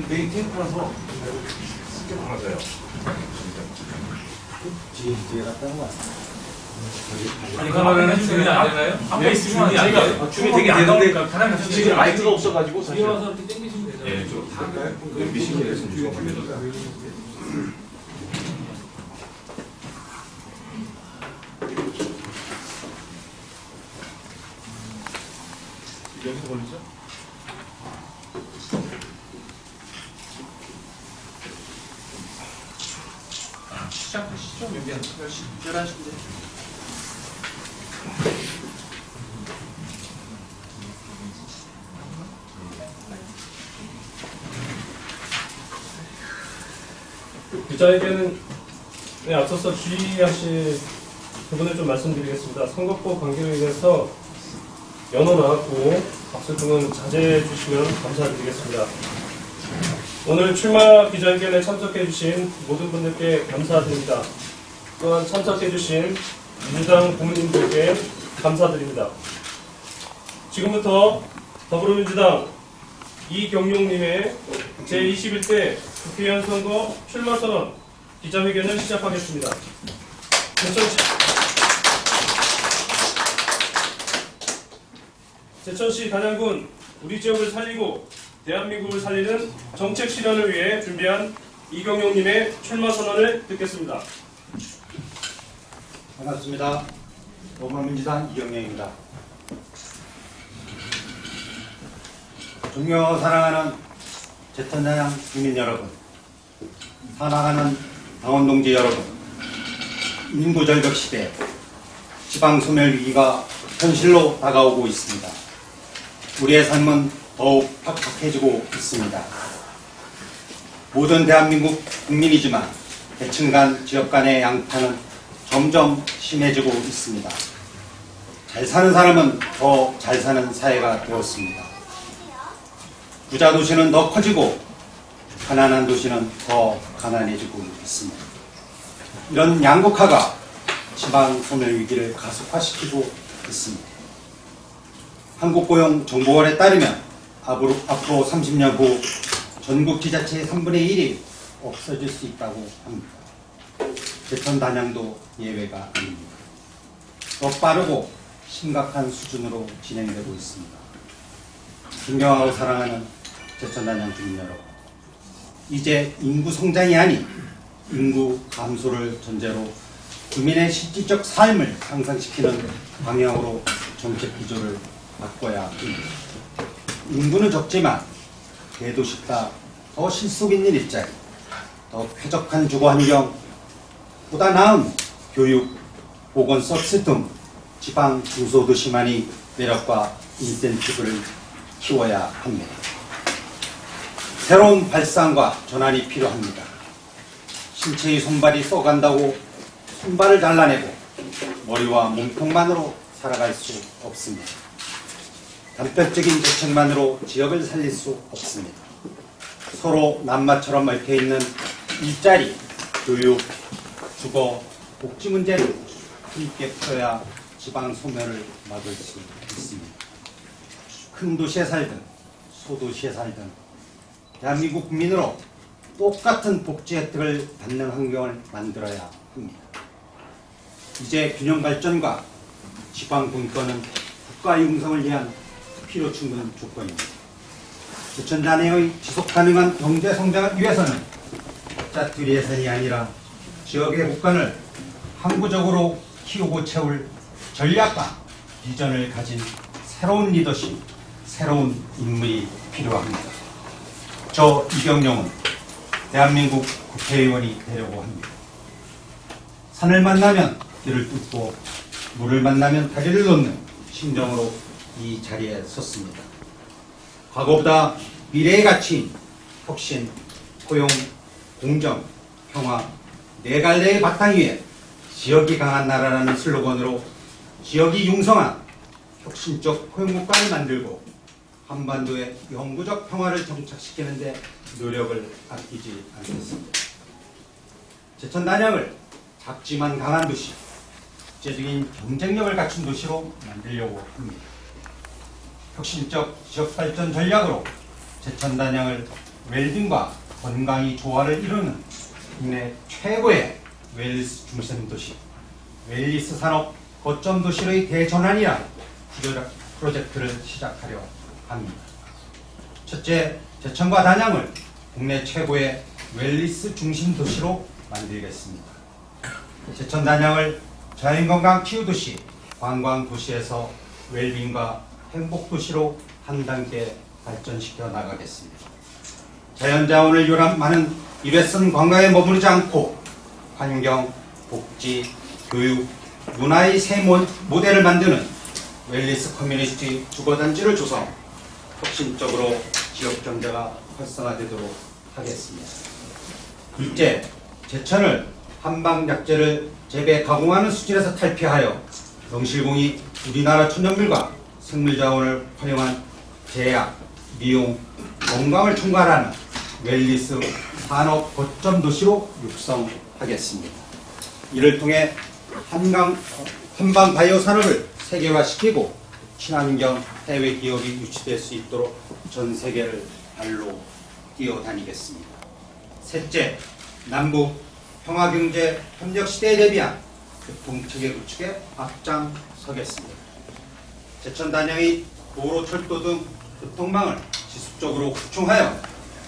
메인 탱크라서 쉽게 나가져요. 뒤에 갔다 온 거야. 아니 그러면은 준비 안 되나요? 레이스 준비 안 돼요? 준비 되게 되는데 가장 지금 마이크가 없어가지고 사실. 뛰어와서 이렇게 당기시면 되잖아요. 예, 좀 할까요? 미신이 됐으면 좋겠는데. 여기서 걸리죠? 시작하시죠. 여기 한 10시, 11시인데. 기자회견에 앞서서 주의하실 부분을 좀 말씀드리겠습니다. 선거법 강경에 대해서 연호 나왔고 박수 등은 자제해 주시면 감사드리겠습니다. 오늘 출마 기자회견에 참석해 주신 모든 분들께 감사드립니다. 또한 참석해 주신 민주당 부모님들께 감사드립니다. 지금부터 더불어민주당 이경용님의 제21대 국회의원 선거 출마 선언 기자회견을 시작하겠습니다. 제천시 단양군 우리 지역을 살리고 대한민국을 살리는 정책 실현을 위해 준비한 이경용님의 출마 선언을 듣겠습니다. 반갑습니다. 더불어민주당 이경영입니다. 존경하고 사랑하는 제천단양 국민 여러분, 사랑하는 당원 동지 여러분, 인구 절벽 시대 지방 소멸 위기가 현실로 다가오고 있습니다. 우리의 삶은 더욱 팍팍해지고 있습니다. 모든 대한민국 국민이지만 계층 간, 지역 간의 양파는 점점 심해지고 있습니다. 잘 사는 사람은 더 잘 사는 사회가 되었습니다. 부자 도시는 더 커지고 가난한 도시는 더 가난해지고 있습니다. 이런 양극화가 지방 소멸 위기를 가속화시키고 있습니다. 한국고용정보원에 따르면 앞으로 30년 후 전국 지자체의 3분의 1이 없어질 수 있다고 합니다. 제천 단양도 예외가 아닙니다. 더 빠르고 심각한 수준으로 진행되고 있습니다. 존경하고 사랑하는 제천 단양 주민 여러분, 이제 인구 성장이 아닌 인구 감소를 전제로 국민의 실질적 삶을 향상시키는 방향으로 정책 기조를 바꿔야 합니다. 인구는 적지만 대도시보다 더 실속 있는 일자리, 더 쾌적한 주거 환경, 보다 나은 교육, 보건 서비스 등 지방 중소도시만이 매력과 인센티브를 키워야 합니다. 새로운 발상과 전환이 필요합니다. 신체의 손발이 썩어간다고 손발을 잘라내고 머리와 몸통만으로 살아갈 수 없습니다. 단편적인 대책만으로 지역을 살릴 수 없습니다. 서로 낱마처럼 얽혀있는 일자리, 교육, 주거, 복지 문제를 함께 풀어야 지방 소멸을 막을 수 있습니다. 큰 도시에 살든 소도시에 살든 대한민국 국민으로 똑같은 복지 혜택을 받는 환경을 만들어야 합니다. 이제 균형 발전과 지방 분권은 국가 융성을 위한 필요 충분 조건입니다. 제천 단양의 지속 가능한 경제 성장을 위해서는 짜투리 예산이 아니라 지역의 국간을 항구적으로 키우고 채울 전략과 비전을 가진 새로운 리더십, 새로운 인물이 필요합니다. 저 이경영은 대한민국 국회의원이 되려고 합니다. 산을 만나면 길을 뚫고 물을 만나면 다리를 놓는 심정으로 이 자리에 섰습니다. 과거보다 미래의 가치인 혁신, 포용, 공정, 평화, 네 갈래의 바탕 위에 지역이 강한 나라라는 슬로건으로 지역이 융성한 혁신적 포용국가를 만들고 한반도의 영구적 평화를 정착시키는 데 노력을 아끼지 않겠습니다. 제천 단양을 작지만 강한 도시, 국제적인 경쟁력을 갖춘 도시로 만들려고 합니다. 혁신적 지역발전 전략으로 제천 단양을 웰빙과 건강이 조화를 이루는 국내 최고의 웰리스 중심 도시, 웰리스 산업 거점 도시의 대전환이라는 프로젝트를 시작하려 합니다. 첫째, 제천과 단양을 국내 최고의 웰리스 중심 도시로 만들겠습니다. 제천 단양을 자연건강 치유도시, 관광도시에서 웰빙과 행복도시로 한 단계 발전시켜 나가겠습니다. 자연자원을 요람하는 일회성 관광에 머무르지 않고 환경, 복지, 교육, 문화의 새 모델을 만드는 웰리스 커뮤니티 주거단지를 조성, 혁신적으로 지역 경제가 활성화되도록 하겠습니다. 둘째, 제천을 한방약재를 재배 가공하는 수질에서 탈피하여 명실공히 우리나라 천연물과 생물자원을 활용한 제약, 미용, 건강을 총괄하는 웰리스 산업 거점 도시로 육성하겠습니다. 이를 통해 한방 바이오 산업을 세계화시키고 친환경 해외 기업이 유치될 수 있도록 전 세계를 발로 뛰어다니겠습니다. 셋째, 남북 평화경제 협력 시대에 대비한 교통체계 구축에 앞장서겠습니다. 제천 단양의 도로, 철도 등 교통망을 지속적으로 확충하여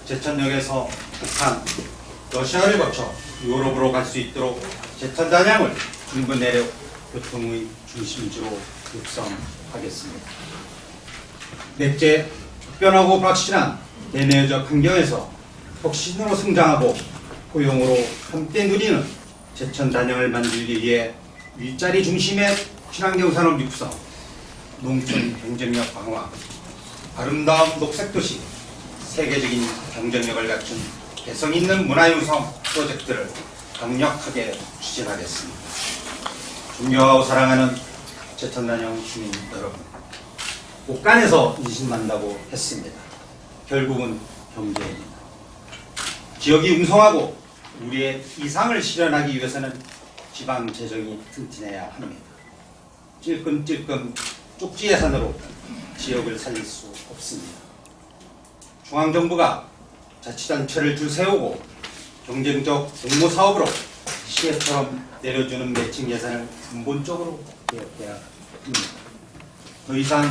제천역에서 북한, 러시아를 거쳐 유럽으로 갈 수 있도록 제천 단양을 중부 내륙 교통의 중심지로 육성하겠습니다. 넷째, 변하고 불확실한 대내적 환경에서 혁신으로 성장하고 고용으로 함께 누리는 제천 단양을 만들기 위해 일자리 중심의 친환경 산업 육성, 농촌 경쟁력 강화, 아름다운 녹색도시, 세계적인 경쟁력을 갖춘 개성 있는 문화유성 프로젝트를 강력하게 추진하겠습니다. 존경하고 사랑하는 제천 단양 주민 여러분, 곳간에서 인신난다고 했습니다. 결국은 경제입니다. 지역이 웅성하고 우리의 이상을 실현하기 위해서는 지방 재정이 튼튼해야 합니다. 찔끔찔끔 쪽지 예산으로 지역을 살릴 수 없습니다. 중앙정부가 자치단체를 줄 세우고 경쟁적 공모사업으로 시혜처럼 내려주는 매칭 예산을 근본적으로 개혁해야 합니다. 더 이상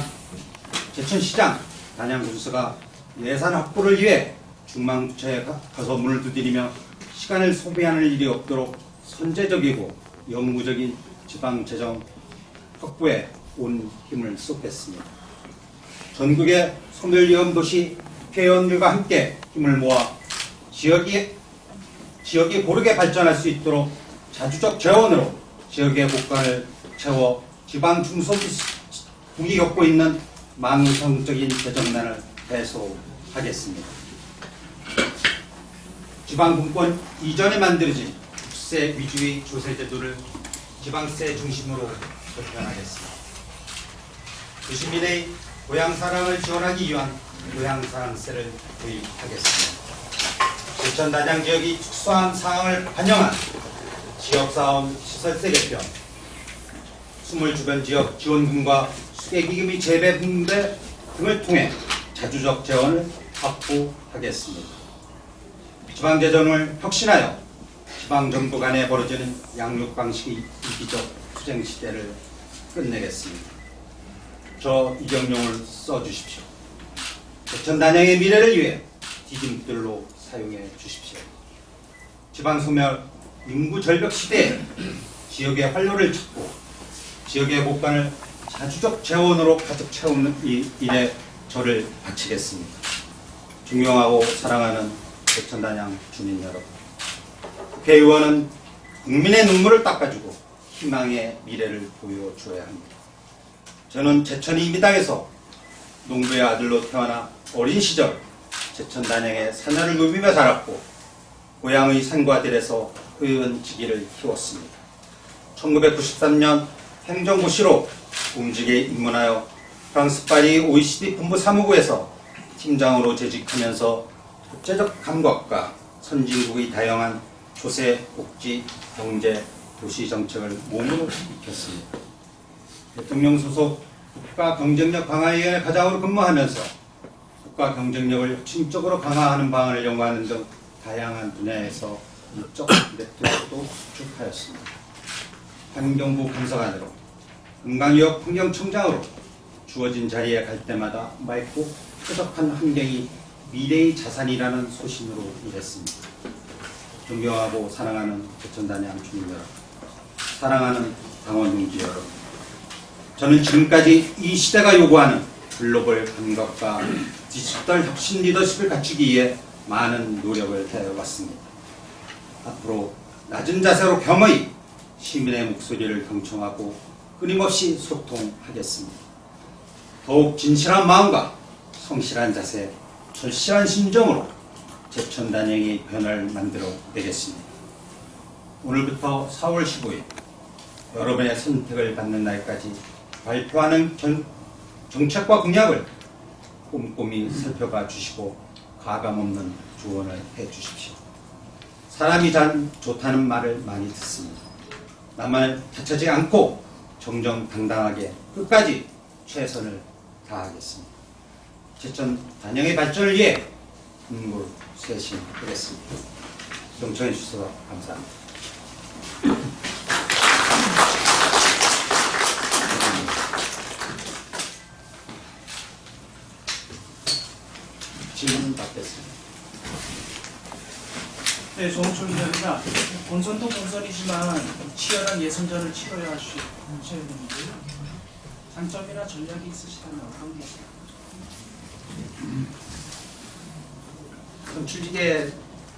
제천시장, 단양군수가 예산 확보를 위해 중앙부처에 가서 문을 두드리며 시간을 소비하는 일이 없도록 선제적이고 영구적인 지방재정 확보에 온 힘을 쏟겠습니다. 전국의 소멸위험도시 국회의원들과 함께 힘을 모아 지역이 고르게 발전할 수 있도록 자주적 재원으로 지역의 곳간을 채워 지방 중소국이 겪고 있는 망성적인 재정난을 해소하겠습니다. 지방분권 이전에 만들어진 국세 위주의 조세제도를 지방세 중심으로 개편하겠습니다. 도시민의 고향사랑을 지원하기 위한 고향사랑세를 도입하겠습니다. 제천 단양 지역이 특수한 상황을 반영한 지역사업 시설세 개편, 수물 주변 지역 지원금과 수계기금의 재배 분배 등을 통해 자주적 재원을 확보하겠습니다. 지방재정을 혁신하여 지방정부 간에 벌어지는 양육방식의 이기적 투쟁 시대를 끝내겠습니다. 저 이경용을 써주십시오. 제천 단양의 미래를 위해 디딤돌로 사용해 주십시오. 지방소멸 인구 절벽 시대에 지역의 활로를 찾고 지역의 곳간을 자주적 재원으로 가득 채우는 이 일에 저를 바치겠습니다. 존경하고 사랑하는 제천 단양 주민 여러분, 국회의원은 국민의 눈물을 닦아주고 희망의 미래를 보여줘야 합니다. 저는 제천이 이미당에서 농부의 아들로 태어나 어린 시절 제천 단양의 사녀를 누비며 자랐고 고향의 산과 들에서 의원직위를 키웠습니다. 1993년 행정고시로 공직에 입문하여 프랑스 파리 OECD 본부 사무부에서 팀장으로 재직하면서 국제적 감각과 선진국의 다양한 조세, 복지, 경제, 도시 정책을 몸으로 익혔습니다. 대통령 소속 국가 경쟁력 강화위원회 과장으로 근무하면서 국가 경쟁력을 혁신적으로 강화하는 방안을 연구하는 등 다양한 분야에서 일적 네트워크도 구축하였습니다. 환경부 감사관으로 금강유업 환경청장으로 주어진 자리에 갈 때마다 맑고 쾌적한 환경이 미래의 자산이라는 소신으로 일했습니다. 존경하고 사랑하는 제천단양 주민 여러분, 사랑하는 당원 동지 여러분, 저는 지금까지 이 시대가 요구하는 글로벌 감각과 디지털 혁신 리더십을 갖추기 위해 많은 노력을 해왔습니다. 앞으로 낮은 자세로 겸허히 시민의 목소리를 경청하고 끊임없이 소통하겠습니다. 더욱 진실한 마음과 성실한 자세, 절실한 심정으로 제천단양의 변화를 만들어 내겠습니다. 오늘부터 4월 15일 여러분의 선택을 받는 날까지 발표하는 정책과 공약을 꼼꼼히 살펴봐 주시고 가감없는 조언을 해 주십시오. 사람이 참 좋다는 말을 많이 듣습니다. 남을 다치지 않고 정정당당하게 끝까지 최선을 다하겠습니다. 제천 단양의 발전을 위해 군물 쇄신하겠습니다. 경청해 주셔서 감사합니다. 질문 받겠습니다. 네, 조홍철 기자입니다. 본선도 본선이지만 치열한 예선전을 치러야 하셔야 되는데요. 장점이나 전략이 있으시다면 어떤 게 있을까요? 선출직에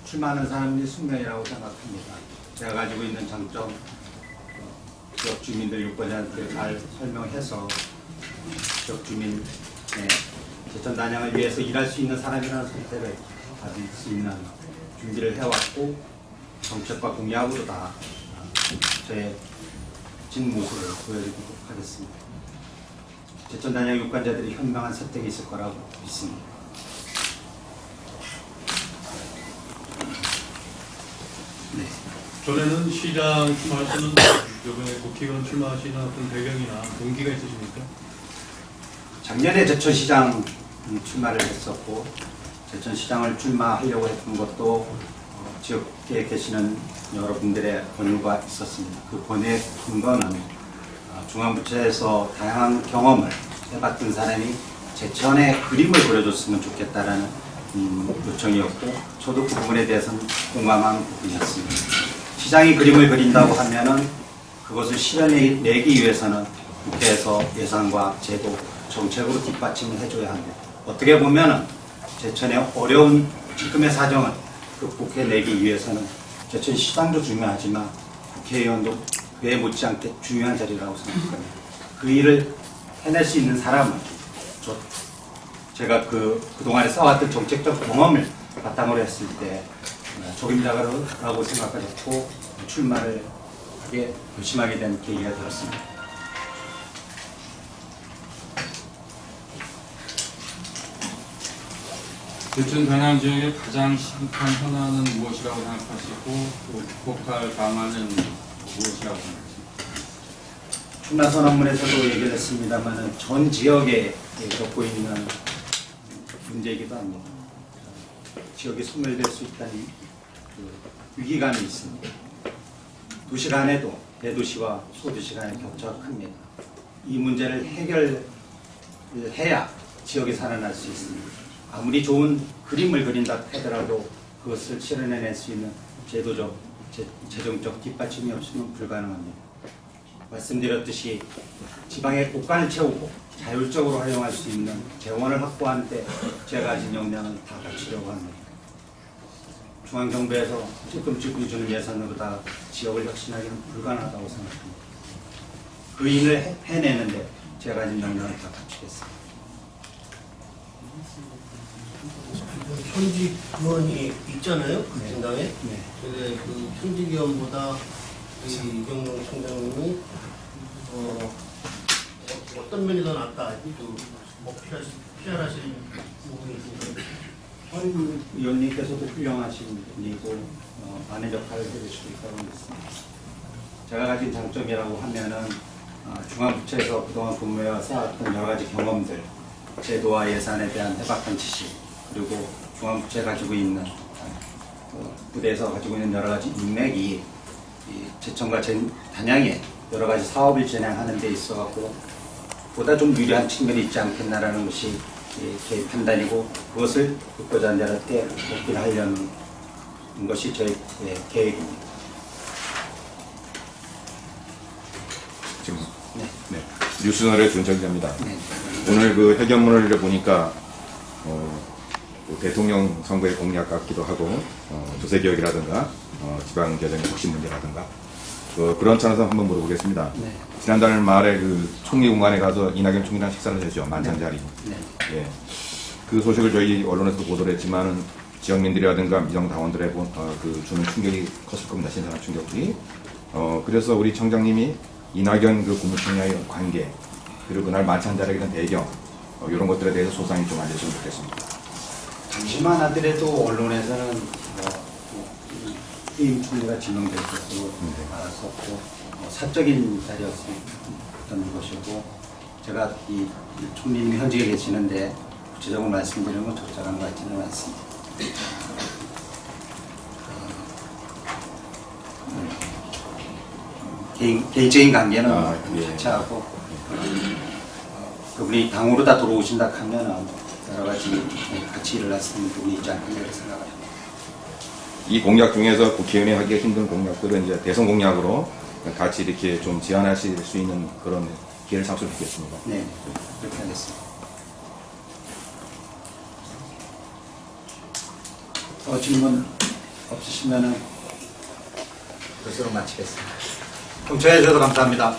출마하는 사람들이 숙명이라고 생각합니다. 제가 가지고 있는 장점, 지역 주민들 유권자한테 잘 설명해서 지역 주민의 제천 단양을 위해서 일할 수 있는 사람이라는 선택을 받을 수 있는 준비를 해왔고, 정책과 공약으로 다 저의 진 모습을 보여드리도록 하겠습니다. 제천 단양 유권자들이 현명한 선택이 있을 거라고 믿습니다. 네. 전에는 시장 출마하시는 이번에 국회의원 출마하시는 어떤 배경이나 동기가 있으십니까? 작년에 제천시장 출마를 했었고, 제천시장을 출마하려고 했던 것도 지역에 계시는 여러분들의 권유가 있었습니다. 그 권유의 근거는 중앙부처에서 다양한 경험을 해봤던 사람이 제천의 그림을 그려줬으면 좋겠다라는 요청이었고, 저도 그 부분에 대해서는 공감한 부분이었습니다. 시장이 그림을 그린다고 하면은 그것을 실현내기 위해서는 국회에서 예산과 제도, 정책으로 뒷받침을 해줘야 합니다. 어떻게 보면은 제천의 어려운 지금의 사정을 극복해내기 위해서는 제천시장도 중요하지만 국회의원도 그에 못지않게 중요한 자리라고 생각합니다. 그 일을 해낼 수 있는 사람은 제가 그동안에 쌓아왔던 정책적 경험을 바탕으로 했을 때 적임자라고 생각하셨고 출마를 하게 결심하게 된 계기가 되었습니다. 제천 단양 지역의 가장 심각한 현안은 무엇이라고 생각하시고 또 극복할 방안은 무엇이라고 생각하십니까? 출마 선언문에서도 얘기를 했습니다만 전 지역에 겪고 있는 문제이기도 합니다. 지역이 소멸될 수 있다는 위기감이 있습니다. 도시 간에도 대도시와 소도시 간의 격차가 큽니다. 이 문제를 해결해야 지역이 살아날 수 있습니다. 아무리 좋은 그림을 그린다 하더라도 그것을 실현해낼 수 있는 제도적, 재정적 뒷받침이 없으면 불가능합니다. 말씀드렸듯이 지방의 곳간을 채우고 자율적으로 활용할 수 있는 재원을 확보하는 데 제가 가진 역량을 다 갖추려고 합니다. 중앙정부에서 찔끔찔끔 주는 예산으로 다 지역을 혁신하기는 불가능하다고 생각합니다. 그 일을 해내는데 제가 가진 역량을 다 갖추겠습니다. 현직 의원이 있잖아요, 그 네. 정당에. 네. 근데 그 현직 의원보다 이경영 총장님이 어떤 면이 더 낫다, 뭐 피할하실 부분이 있습니다. 현 의원님께서도 훌륭하신 분이고 많은 역할을 해줄 수 있다고 믿습니다. 제가 가진 장점이라고 하면은 중앙부처에서 그동안 근무해 쌓았던 여러 가지 경험들, 제도와 예산에 대한 해박한 지식, 그리고 중앙부처가 가지고 있는 부대에서 가지고 있는 여러 가지 인맥이 이 제천과 단양에 여러 가지 사업을 진행하는 데 있어갖고 보다 좀 유리한 측면이 있지 않겠나라는 것이 제 판단이고, 그것을 국고자들한테 어필하려는 것이 저희 계획입니다. 지금 네. 네. 뉴스널의 준정자입니다. 네. 오늘 그 회견문을 보니까 그 대통령 선거의 공약 같기도 하고 조세 개혁이라든가 지방 개정의 혁신 문제라든가 그런 차원에서 한번 물어보겠습니다. 네. 지난달 말에 그 총리 공관에 가서 이낙연 총리랑 식사를 했죠. 만찬자리. 네. 예. 그 소식을 저희 언론에서도 보도를 했지만은 지역민들이라든가 미정당원들의 그 주는 충격이 컸을 겁니다. 신선한 충격이. 그래서 우리 청장님이 이낙연 그 국무총리와의 관계, 그리고 그날 만찬 자리에 있는 배경, 이런 것들에 대해서 소상히 좀 알려주시면 좋겠습니다. 당시만 하더라도 언론에서는 해임 총리가 지명될 것으로 알았었고, 사적인 자리였던 것이고, 제가 이 총리님이 현직에 계시는데 구체적으로 말씀드리는 건 적절한 것 같지는 않습니다. 개인적인 관계는 예. 자체하고, 그분이 당으로 다 들어오신다 하면 여러 가지 같이 일을 할 수 있는 부분이 있지 않겠나 생각합니다. 이 공약 중에서 국회의원이 하기 힘든 공약들은 이제 대선 공약으로 같이 이렇게 좀 제안하실 수 있는 그런 기회를 삼으면 좋겠습니다. 네, 그렇게 하겠습니다. 질문 없으시면은 그것으로 마치겠습니다. 경청해 주셔서 감사합니다.